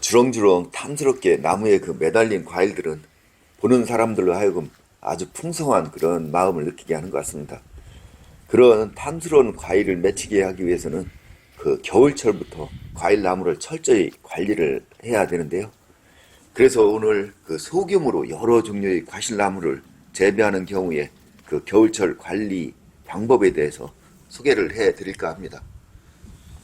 주렁주렁 탐스럽게 나무에 그 매달린 과일들은 보는 사람들로 하여금 아주 풍성한 그런 마음을 느끼게 하는 것 같습니다. 그런 탐스러운 과일을 맺히게 하기 위해서는 그 겨울철부터 과일 나무를 철저히 관리를 해야 되는데요. 그래서 오늘 그 소규모로 여러 종류의 과실나무를 재배하는 경우에 그 겨울철 관리 방법에 대해서 소개를 해 드릴까 합니다.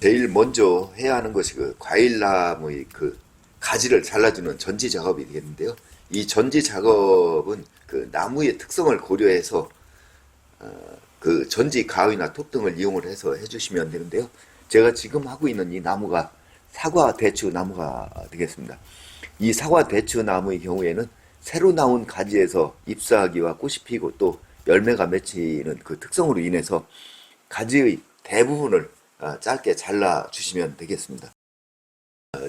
제일 먼저 해야 하는 것이 그 과일나무의 그 가지를 잘라주는 전지 작업이 되겠는데요. 이 전지 작업은 그 나무의 특성을 고려해서 그 전지 가위나 톱 등을 이용을 해서 해주시면 되는데요. 제가 지금 하고 있는 이 나무가 사과 대추 나무가 되겠습니다. 이 사과 대추 나무의 경우에는 새로 나온 가지에서 잎사귀와 꽃이 피고 또 열매가 맺히는 그 특성으로 인해서 가지의 대부분을 짧게 잘라 주시면 되겠습니다.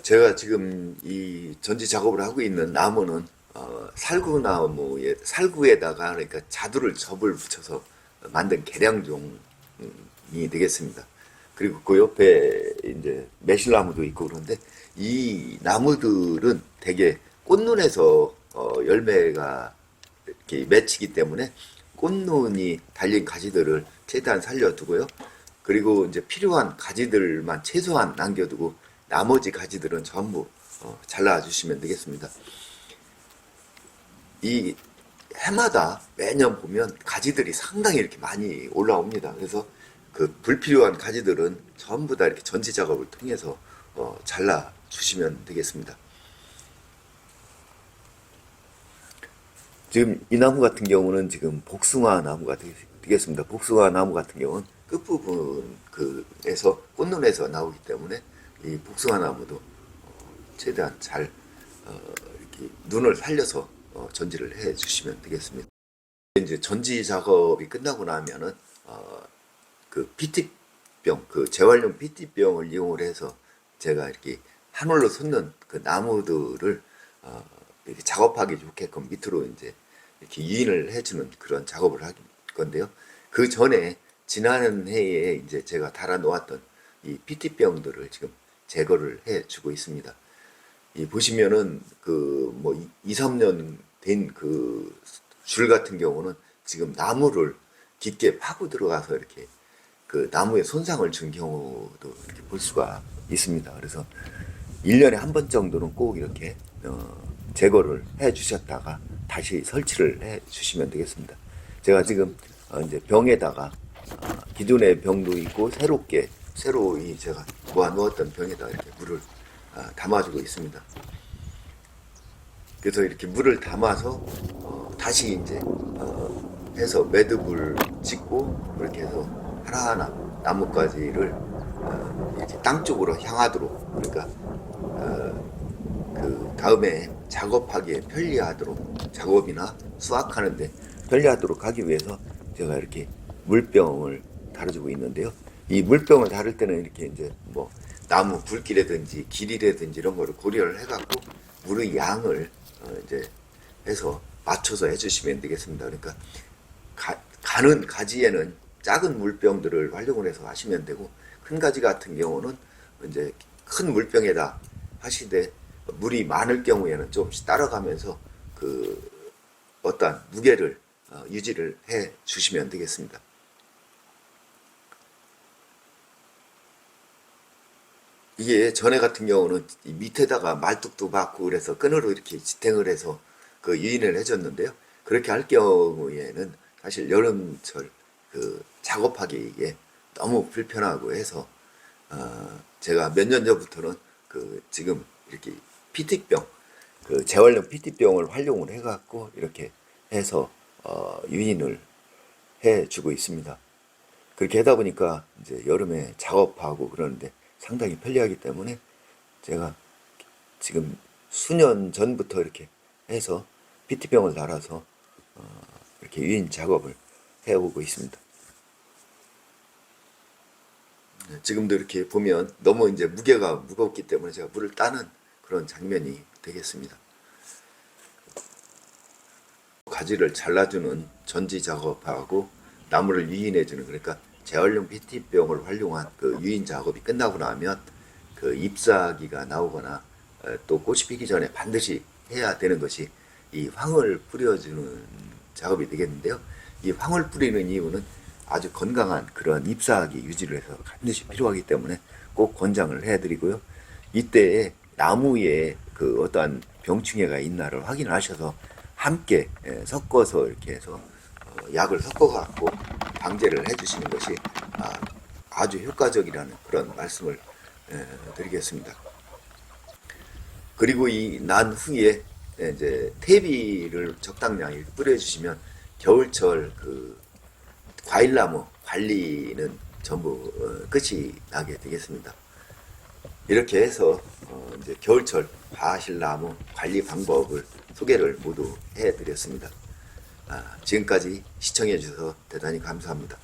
제가 지금 이 전지 작업을 하고 있는 나무는 살구나무에 살구에다가 그러니까 자두를 접을 붙여서 만든 계량종이 되겠습니다. 그리고 그 옆에 이제 매실나무도 있고 그런데 이 나무들은 대개 꽃눈에서 열매가 이렇게 맺히기 때문에 꽃눈이 달린 가지들을 최대한 살려두고요. 그리고 이제 필요한 가지들만 최소한 남겨두고 나머지 가지들은 전부 잘라주시면 되겠습니다. 이 해마다 매년 보면 가지들이 상당히 이렇게 많이 올라옵니다. 그래서 그 불필요한 가지들은 전부 다 이렇게 전지 작업을 통해서 잘라 주시면 되겠습니다. 지금 이 나무 같은 경우는 지금 복숭아 나무가 되겠습니다. 복숭아 나무 같은 경우는 끝부분 그에서 꽃눈에서 나오기 때문에 이 복숭아 나무도 최대한 잘 이렇게 눈을 살려서 전지를 해 주시면 되겠습니다. 이제 전지 작업이 끝나고 나면은 그 PT병, 그 재활용 PT병을 이용을 해서 제가 이렇게 하늘로 솟는 그 나무들을 이렇게 작업하기 좋게끔 밑으로 이제 이렇게 유인을 해주는 그런 작업을 할 건데요. 그 전에 지난 해에 이제 제가 달아 놓았던 이 PT병들을 지금 제거를 해주고 있습니다. 이 보시면은 그 뭐 2, 3년 된 그 줄 같은 경우는 지금 나무를 깊게 파고 들어가서 이렇게 그 나무에 손상을 준 경우도 이렇게 볼 수가 있습니다. 그래서 1년에 한 번 정도는 꼭 이렇게 제거를 해 주셨다가 다시 설치를 해 주시면 되겠습니다. 제가 지금 이제 병에다가 기존의 병도 있고 새로 이 제가 모아 놓았던 병에다 이렇게 물을 담아주고 있습니다. 그래서 이렇게 물을 담아서 다시 이제 해서 매듭을 짓고 그렇게 해서 하나하나 나뭇가지를 이렇게 땅 쪽으로 향하도록 그러니까 그 다음에 작업하기에 편리하도록 작업이나 수확하는데 편리하도록 하기 위해서 제가 이렇게 물병을 달아주고 있는데요. 이 물병을 다룰 때는 이렇게 이제 뭐 나무 굵기라든지 길이라든지 이런 거를 고려를 해갖고 물의 양을 이제 해서 맞춰서 해주시면 되겠습니다. 그러니까 가는 가지에는 작은 물병들을 활용을 해서 하시면 되고 큰 가지 같은 경우는 이제 큰 물병에다 하시되 물이 많을 경우에는 조금씩 따라가면서 그 어떠한 무게를 유지를 해 주시면 되겠습니다. 이게 전에 같은 경우는 이 밑에다가 말뚝도 박고 그래서 끈으로 이렇게 지탱을 해서 그 유인을 해줬는데요. 그렇게 할 경우에는 사실 여름철 그 작업하기에 너무 불편하고 해서 제가 몇 년 전부터는 그 지금 이렇게 PT병 그 재활용 PT병을 활용을 해갖고 이렇게 해서 유인을 해주고 있습니다. 그렇게 하다 보니까 이제 여름에 작업하고 그러는데 상당히 편리하기 때문에 제가 지금 수년 전부터 이렇게 해서 PT병을 달아서 이렇게 유인 작업을 해오고 있습니다. 지금도 이렇게 보면 너무 이제 무게가 무겁기 때문에 제가 물을 따는 그런 장면이 되겠습니다. 가지를 잘라주는 전지 작업하고 나무를 유인해주는 그러니까 재활용 PT병을 활용한 그 유인 작업이 끝나고 나면 그 잎사귀가 나오거나 또 꽃이 피기 전에 반드시 해야 되는 것이 이 황을 뿌려주는 작업이 되겠는데요. 이 황을 뿌리는 이유는 아주 건강한 그런 잎사귀 유지를 해서 반드시 필요하기 때문에 꼭 권장을 해드리고요. 이때에 나무에 그 어떠한 병충해가 있나를 확인하셔서 함께 섞어서 이렇게 해서 약을 섞어 갖고 방제를 해주시는 것이 아주 효과적이라는 그런 말씀을 드리겠습니다. 그리고 이 난 후에 이제 퇴비를 적당량을 뿌려주시면 겨울철 그 과일나무 관리는 전부 끝이 나게 되겠습니다. 이렇게 해서 이제 겨울철 과실나무 관리 방법을 소개를 모두 해드렸습니다. 지금까지 시청해 주셔서 대단히 감사합니다.